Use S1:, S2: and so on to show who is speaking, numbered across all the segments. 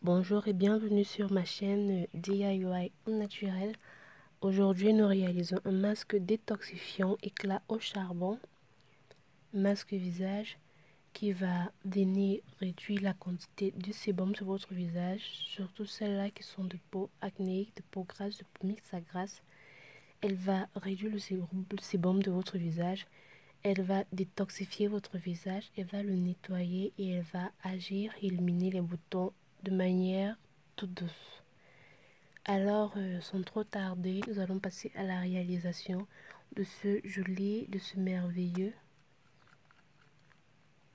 S1: Bonjour et bienvenue sur ma chaîne DIY naturel. Aujourd'hui, nous réalisons un masque détoxifiant éclat au charbon, masque visage qui va venir réduire la quantité de sébum sur votre visage, surtout celles-là qui sont de peau acnéique, de peau grasse, de peau mixte à grasse. Elle va réduire le sébum de votre visage. Elle va détoxifier votre visage, elle va le nettoyer et elle va agir, éliminer les boutons de manière toute douce. Alors, sans trop tarder, nous allons passer à la réalisation de ce joli, de ce merveilleux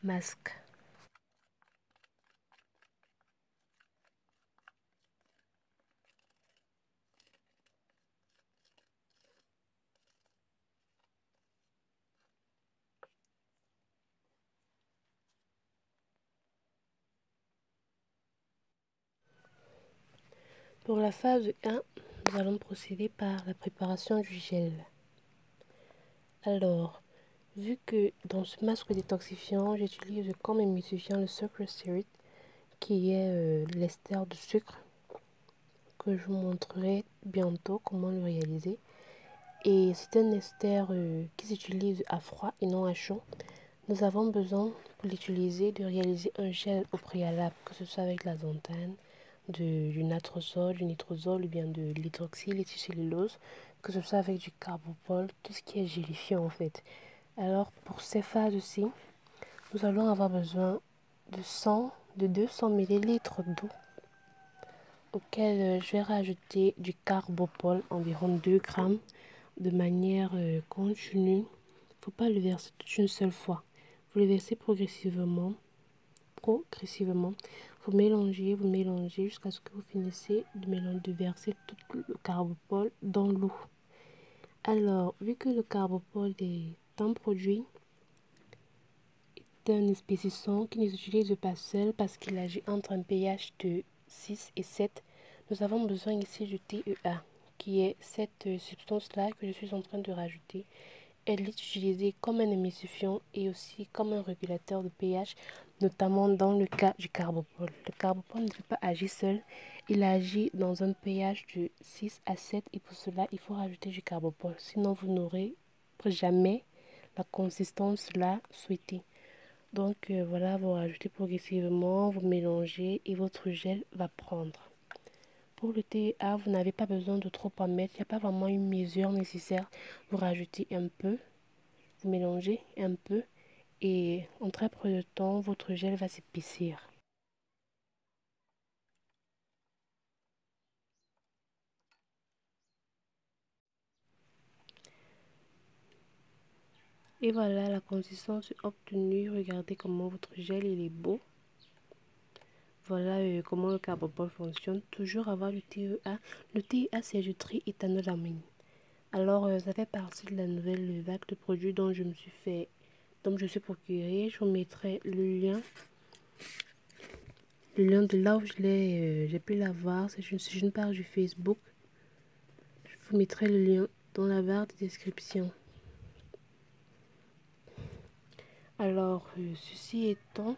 S1: masque. Pour la phase 1, nous allons procéder par la préparation du gel. Alors, vu que dans ce masque détoxifiant, j'utilise comme émulsifiant le sucre spirit, qui est l'ester de sucre, que je vous montrerai bientôt comment le réaliser. Et c'est un ester qui s'utilise à froid et non à chaud. Nous avons besoin pour l'utiliser de réaliser un gel au préalable, que ce soit avec l'azothane, du natrosol, du nitrosol ou bien de l'hydroxyléthicellulose, que ce soit avec du carbopol, tout ce qui est gélifiant en fait. Alors pour ces phases-ci, nous allons avoir besoin de 200 ml d'eau auquel je vais rajouter du carbopol, environ 2 grammes, de manière continue. Il ne faut pas le verser toute une seule fois. Vous le versez progressivement. Vous mélangez jusqu'à ce que vous finissez de verser tout le carbopol dans l'eau. Alors, vu que le carbopol est un produit, est un épaississant qui ne s'utilise pas seul parce qu'il agit entre un pH de 6 et 7, nous avons besoin ici du TEA, qui est cette substance-là que je suis en train de rajouter. Elle est utilisée comme un émulsifiant et aussi comme un régulateur de pH, notamment dans le cas du carbopol. Le carbopol ne peut pas agir seul, il agit dans un pH de 6 à 7 et pour cela, il faut rajouter du carbopol. Sinon, vous n'aurez jamais la consistance là souhaitée. Donc voilà, vous rajoutez progressivement, vous mélangez et votre gel va prendre. Pour le TEA, vous n'avez pas besoin de trop en mettre, il n'y a pas vraiment une mesure nécessaire. Vous rajoutez un peu, vous mélangez un peu et en très peu de temps, votre gel va s'épaissir. Et voilà la consistance obtenue. Regardez comment votre gel il est beau. Voilà comment le carbopol fonctionne. Toujours avoir du TEA. Le TEA c'est du triéthanolamine. Alors ça fait partie de la nouvelle vague de produits dont je me suis procuré. Je vous mettrai le lien de là où j'ai pu l'avoir. C'est une page du Facebook. Je vous mettrai le lien dans la barre de description. Alors, ceci étant,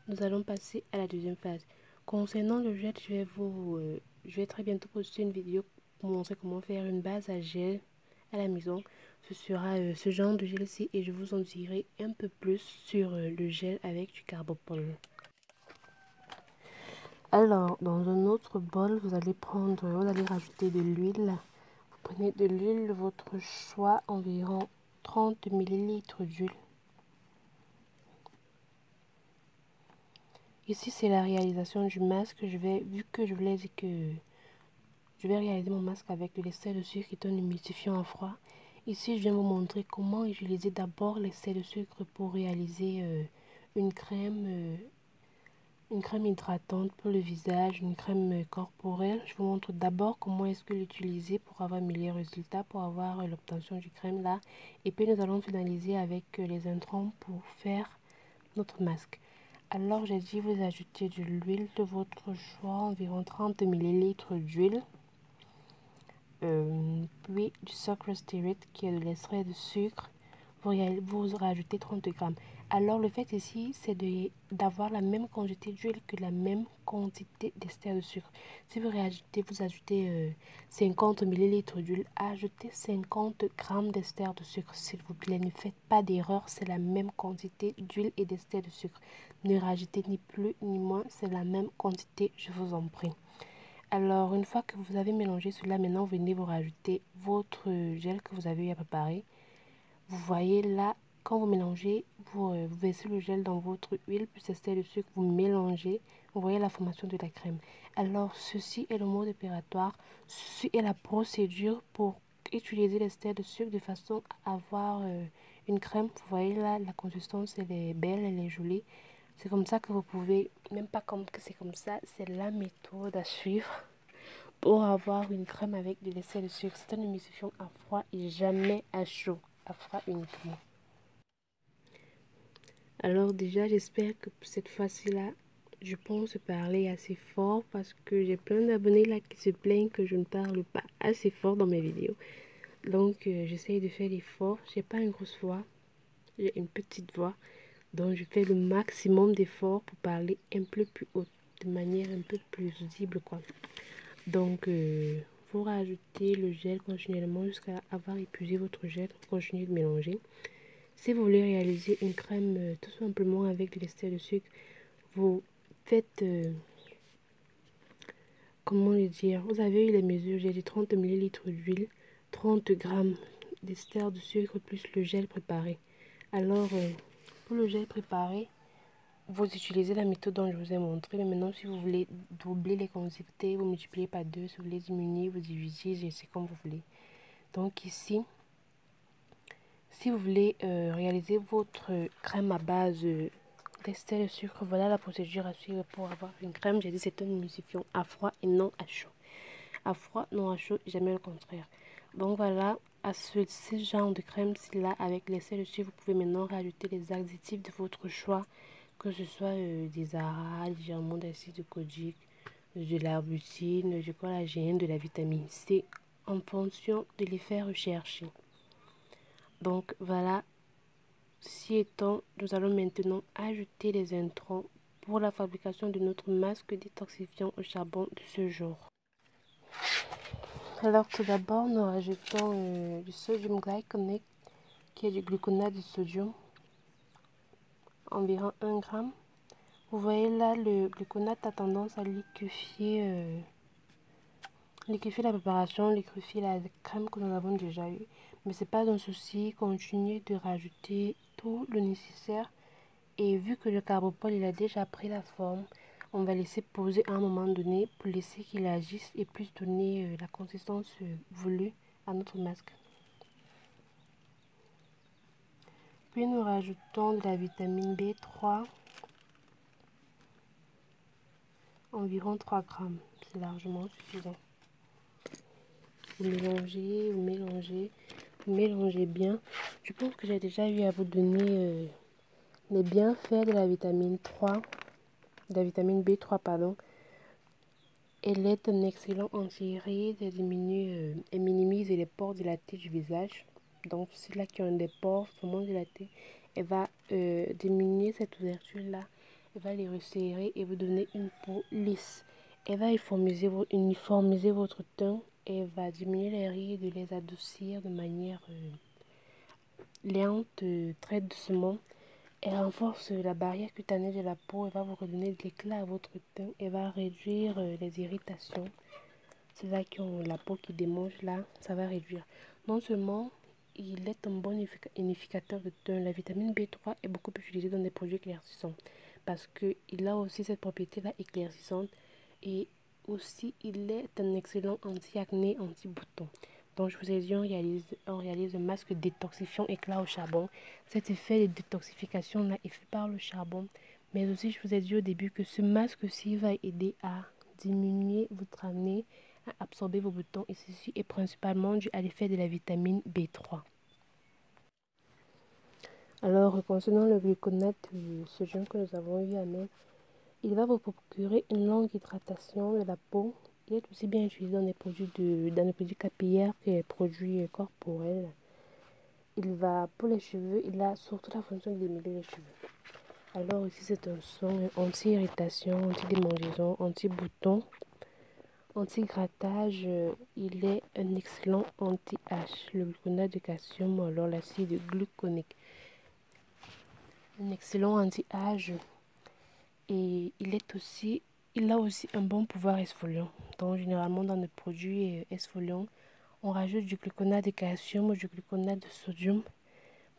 S1: nous allons passer à la deuxième phase. Concernant le gel, je vais très bientôt poster une vidéo pour montrer comment faire une base à gel à la maison. Ce sera ce genre de gel-ci et je vous en dirai un peu plus sur le gel avec du carbopol. Alors, dans un autre bol, vous allez rajouter de l'huile. Vous prenez de l'huile de votre choix, environ 30 ml d'huile. Ici, c'est la réalisation du masque. Vu que je vous l'ai dit que je vais réaliser mon masque avec de l'ester de sucre qui est un humidifiant à froid. Ici, je viens vous montrer comment utiliser d'abord l'ester de sucre pour réaliser une crème hydratante pour le visage, une crème corporelle. Je vous montre d'abord comment est-ce que l'utiliser pour avoir meilleur résultat, pour avoir l'obtention du crème là. Et puis nous allons finaliser avec les intrants pour faire notre masque. Alors j'ai dit vous ajoutez de l'huile de votre choix, environ 30 ml d'huile. Puis du sucre spirit qui est de l'extrait de sucre. Vous rajoutez 30 grammes. Alors le fait ici, c'est d'avoir la même quantité d'huile que la même quantité d'ester de sucre. Si vous réajoutez, vous ajoutez 50 ml d'huile, ajoutez 50 g d'ester de sucre, s'il vous plaît. Ne faites pas d'erreur, c'est la même quantité d'huile et d'ester de sucre. Ne rajoutez ni plus ni moins, c'est la même quantité, je vous en prie. Alors, une fois que vous avez mélangé cela, maintenant, venez vous rajouter votre gel que vous avez eu à préparer. Vous voyez là, quand vous mélangez, vous versez le gel dans votre huile, puis c'est le sucre, vous mélangez. Vous voyez la formation de la crème. Alors, ceci est le mode opératoire. Ceci est la procédure pour utiliser l'ester de sucre de façon à avoir une crème. Vous voyez là, la consistance, elle est belle, elle est jolie. C'est comme ça que vous pouvez, même pas comme que c'est comme ça, c'est la méthode à suivre pour avoir une crème avec de l'essai de sucre. C'est une émulsion à froid et jamais à chaud, à froid uniquement. Alors déjà, j'espère que cette fois-ci-là, je pense parler assez fort parce que j'ai plein d'abonnés là qui se plaignent que je ne parle pas assez fort dans mes vidéos. Donc, j'essaye de faire l'effort. J'ai pas une grosse voix, j'ai une petite voix. Donc, je fais le maximum d'efforts pour parler un peu plus haut, de manière un peu plus audible, quoi. Donc, vous rajoutez le gel continuellement jusqu'à avoir épuisé votre gel. Continuez de mélanger. Si vous voulez réaliser une crème tout simplement avec de l'ester de sucre, vous faites, comment le dire, vous avez eu les mesures, j'ai dit 30 ml d'huile, 30 g d'ester de sucre plus le gel préparé. Alors, pour le gel préparé, vous utilisez la méthode dont je vous ai montré. Mais maintenant, si vous voulez doubler les quantités, vous multipliez par 2. Si vous voulez diminuer, vous divisez. C'est comme vous voulez. Donc ici, si vous voulez réaliser votre crème à base d'ester de sucre, voilà la procédure à suivre pour avoir une crème. J'ai dit c'est une emulsifiant à froid et non à chaud. À froid, non à chaud, jamais le contraire. Donc voilà, à ce genre de crème-ci là, avec l'essai de sucre, vous pouvez maintenant rajouter les additifs de votre choix, que ce soit des aras, des germons d'acide de kojic, de la butine, du collagène, de la vitamine C, en fonction de l'effet recherché. Donc voilà, ceci étant, nous allons maintenant ajouter les intrants pour la fabrication de notre masque détoxifiant au charbon de ce jour. Alors tout d'abord, nous rajoutons du sodium glycinate, qui est du gluconate de sodium, environ 1 g. Vous voyez là, le gluconate a tendance à liquéfier la préparation, liquéfier la crème que nous avons déjà eue. Mais c'est pas un souci, continuez de rajouter tout le nécessaire. Et vu que le carbopol il a déjà pris la forme, on va laisser poser à un moment donné pour laisser qu'il agisse et puisse donner la consistance voulue à notre masque. Puis nous rajoutons de la vitamine B3, environ 3 grammes. C'est largement suffisant. Vous mélangez, vous mélangez, vous mélangez bien. Je pense que j'ai déjà eu à vous donner les bienfaits de la vitamine 3, de la vitamine B3, pardon. Elle est un excellent anti-rides, elle diminue et minimise les pores dilatés du visage. Donc, ceux-là qui ont des pores vraiment dilatés, elle va diminuer cette ouverture-là. Elle va les resserrer et vous donner une peau lisse. Elle va uniformiser votre teint et elle va diminuer les rides, les adoucir de manière lente, très doucement. Elle renforce la barrière cutanée de la peau. Elle va vous redonner de l'éclat à votre teint. Elle va réduire les irritations. Ceux-là qui ont la peau qui démange là, ça va réduire. Non seulement il est un bon unificateur de teint, la vitamine B3 est beaucoup utilisée dans des produits éclaircissants parce qu'il a aussi cette propriété-là éclaircissante et aussi il est un excellent anti-acné, anti-bouton. Donc je vous ai dit, on réalise un masque détoxifiant éclat au charbon. Cet effet de détoxification là est fait par le charbon. Mais aussi je vous ai dit au début que ce masque-ci va aider à diminuer votre acné, à absorber vos boutons et ceci est principalement dû à l'effet de la vitamine B3. Alors concernant le gluconate, ce gel que nous avons eu à mettre, il va vous procurer une longue hydratation de la peau. Il est aussi bien utilisé dans les produits capillaires que les produits corporels. pour les cheveux, il a surtout la fonction de démêler les cheveux. Alors ici c'est un soin anti-irritation, anti-démangeaison, anti-bouton, anti-grattage. Il est un excellent anti-H, le gluconate de calcium ou alors l'acide gluconique. Un excellent anti-âge et il a aussi un bon pouvoir exfoliant. Donc généralement dans les produits exfoliants, on rajoute du gluconate de calcium ou du gluconate de sodium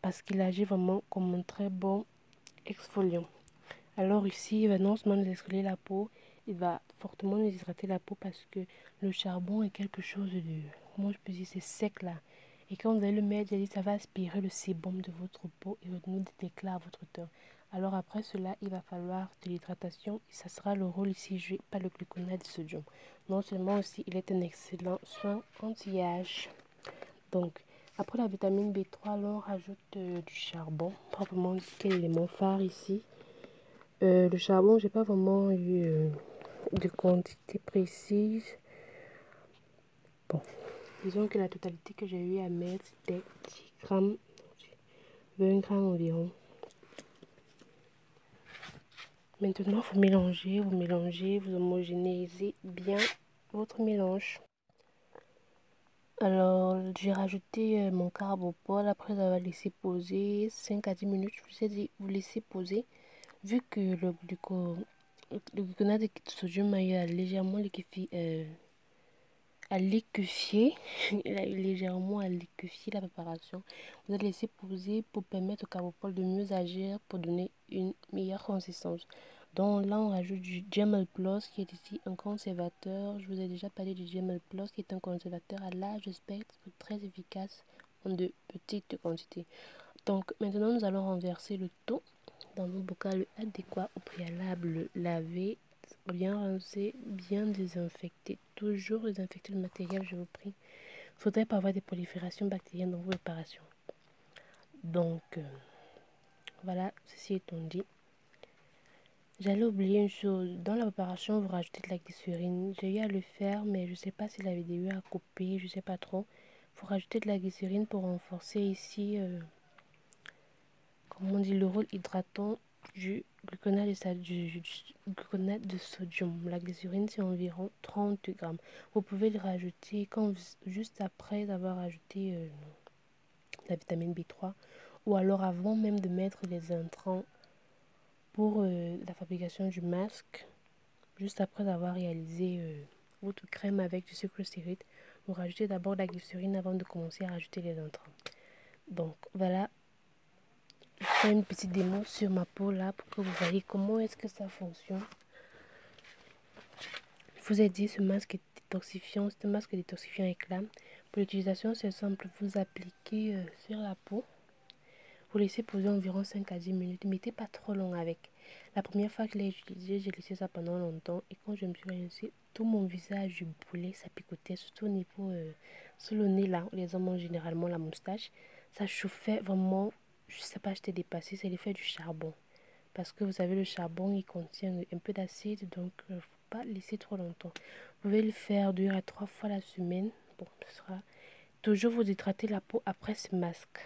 S1: parce qu'il agit vraiment comme un très bon exfoliant. Alors ici, il va non seulement nous exfolier la peau, il va fortement nous hydrater la peau parce que le charbon est quelque chose de, comment je peux dire, c'est sec là. Et quand vous allez le mettre, ça va aspirer le sébum de votre peau et redonner des éclats à votre teint. Alors après cela, il va falloir de l'hydratation et ça sera le rôle ici joué par le gluconate de sodium. Non seulement aussi, il est un excellent soin anti-âge. Donc, après la vitamine B3, l'on rajoute du charbon, proprement dit quel élément phare ici. Le charbon, j'ai pas vraiment eu de quantité précise. Bon, disons que la totalité que j'ai eu à mettre, c'était 10 grammes, 20 grammes environ. Maintenant, vous mélangez, vous homogénéisez bien votre mélange. Alors, j'ai rajouté mon carbopol après avoir laissé poser 5 à 10 minutes. Je vous ai dit, vous laissez poser. Vu que le gluconate de sodium a eu légèrement à liquéfier, il a eu légèrement à liquéfier la préparation. Vous allez laisser poser pour permettre au carbopol de mieux agir pour donner une meilleure consistance. Donc là, on rajoute du Gemel Plus qui est ici un conservateur. Je vous ai déjà parlé du Gemel Plus qui est un conservateur à large spectre très efficace en de petites quantités. Donc maintenant, nous allons renverser le tout dans un bocal adéquat au préalable, laver, bien rincer, bien désinfecter. Toujours désinfecter le matériel, je vous prie. Il ne faudrait pas avoir des proliférations bactériennes dans vos préparations. Donc, voilà, ceci étant dit. J'allais oublier une chose. Dans la préparation, vous rajoutez de la glycérine. J'ai eu à le faire, mais je ne sais pas si la vidéo a coupé, je ne sais pas trop. Il faut rajouter de la glycérine pour renforcer ici, comment on dit, le rôle hydratant du gluconate de sodium. La glycérine, c'est environ 30 grammes. Vous pouvez le rajouter juste après avoir ajouté la vitamine B3 ou alors avant même de mettre les intrants pour la fabrication du masque. Juste après avoir réalisé votre crème avec du sucre styrite, vous rajoutez d'abord la glycérine avant de commencer à rajouter les intrants. Donc voilà, je fais une petite démo sur ma peau là pour que vous voyez comment est-ce que ça fonctionne. Je vous ai dit, ce masque est détoxifiant, c'est un masque détoxifiant éclat. Pour l'utilisation, c'est simple, vous appliquez sur la peau. Vous laissez poser environ 5 à 10 minutes. Ne mettez pas trop long avec. La première fois que je l'ai utilisé, j'ai laissé ça pendant longtemps. Et quand je me suis rincée, tout mon visage brûlait, ça picotait, surtout au niveau, sur le nez là, où les hommes ont généralement la moustache. Ça chauffait vraiment, je sais pas, j'étais dépassée, c'est l'effet du charbon. Parce que vous savez, le charbon, il contient un peu d'acide, donc il ne faut pas laisser trop longtemps. Vous pouvez le faire 2 à 3 fois la semaine. Bon, ce sera toujours vous hydrater la peau après ce masque.